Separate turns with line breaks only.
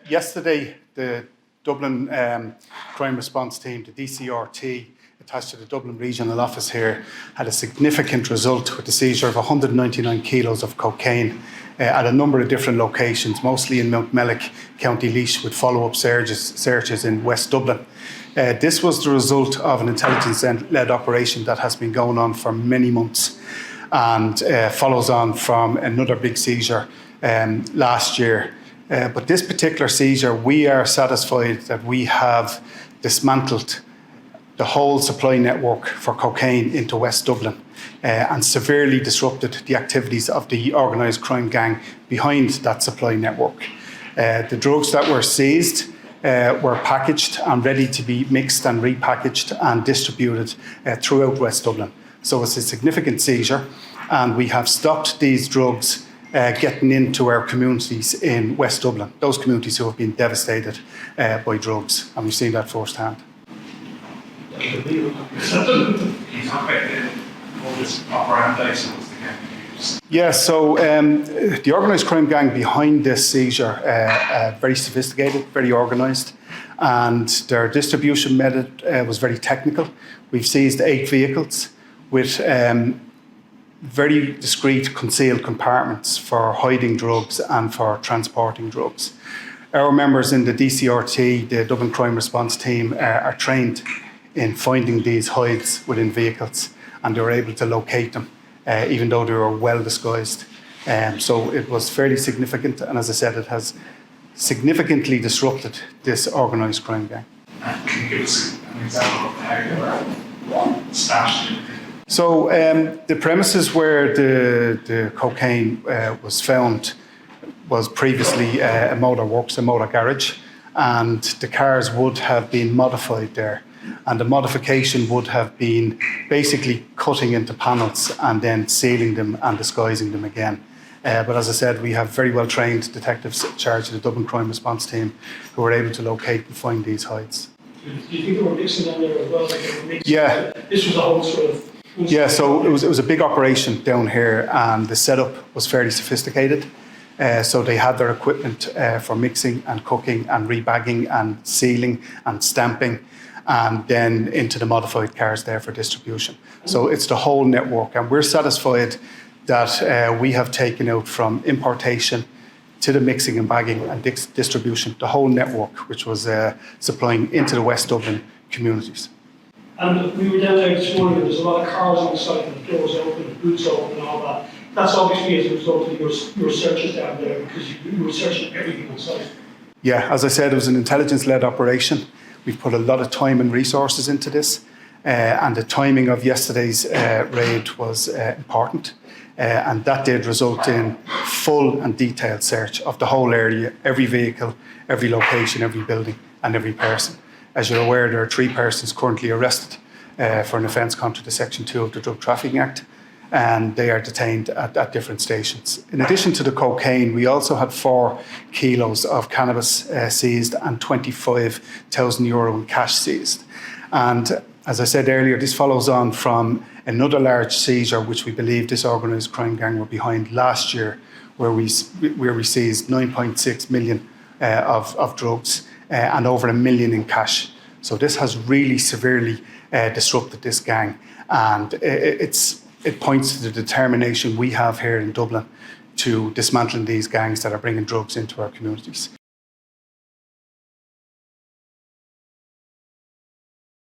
Yesterday, the Dublin Crime Response Team, the DCRT, attached to the Dublin Regional Office here, had a significant result with the seizure of 199 kilos of cocaine at a number of different locations, mostly in Mountmellick, County Laois, with follow-up searches in West Dublin. This was the result of an intelligence-led operation that has been going on for many months and follows on from another big seizure last year. But this particular seizure, we are satisfied that we have dismantled the whole supply network for cocaine into West Dublin and severely disrupted the activities of the organised crime gang behind that supply network. The drugs that were seized were packaged and ready to be mixed and repackaged and distributed throughout West Dublin. So it's a significant seizure, and we have stopped these drugs getting into our communities in West Dublin, those communities who have been devastated by drugs, and we've seen that firsthand. Yeah, so the organised crime gang behind this seizure, very sophisticated, very organised, and their distribution method was very technical. We've seized 8 vehicles with very discreet concealed compartments for hiding drugs and for transporting drugs. Our members in the DCRT, the Dublin Crime Response Team, are trained in finding these hides within vehicles, and they were able to locate them, even though they were well disguised. So it was fairly significant, and as I said, it has significantly disrupted this organised crime gang.
Can you give us an example of how you were stashed?
So the premises where the cocaine was found was previously a motor works, a motor garage, and the cars would have been modified there. And the modification would have been basically cutting into panels and then sealing them and disguising them again. But as I said, we have very well trained detectives charged with the Dublin Crime Response Team who were able to locate and find these hides.
Do you think they were mixing them there as well? Like they were mixing,
yeah.
This was a whole sort of...
Yeah, so it was a big operation down here, and the setup was fairly sophisticated. So they had their equipment for mixing and cooking and rebagging and sealing and stamping, and then into the modified cars there for distribution. So it's the whole network, and we're satisfied that we have taken out from importation to the mixing and bagging and distribution, the whole network, which was supplying into the West Dublin communities.
And we were down there this morning, there's a lot of cars on the site, and the doors open, the boots open and all that. That's obviously as a result of your searches down there, because you were searching everything on site.
Yeah, as I said, it was an intelligence-led operation. We've put a lot of time and resources into this, and the timing of yesterday's raid was important, and that did result in full and detailed search of the whole area, every vehicle, every location, every building, and every person. As you're aware, there are 3 persons currently arrested for an offence contrary to Section 2 of the Drug Trafficking Act, and they are detained at different stations. In addition to the cocaine, we also had 4 kilos of cannabis seized and €25,000 in cash seized. And as I said earlier, this follows on from another large seizure, which we believe this organised crime gang were behind last year, where we seized 9.6 million of drugs and over $1 million in cash. So this has really severely disrupted this gang, and it points to the determination we have here in Dublin to dismantling these gangs that are bringing drugs into our communities.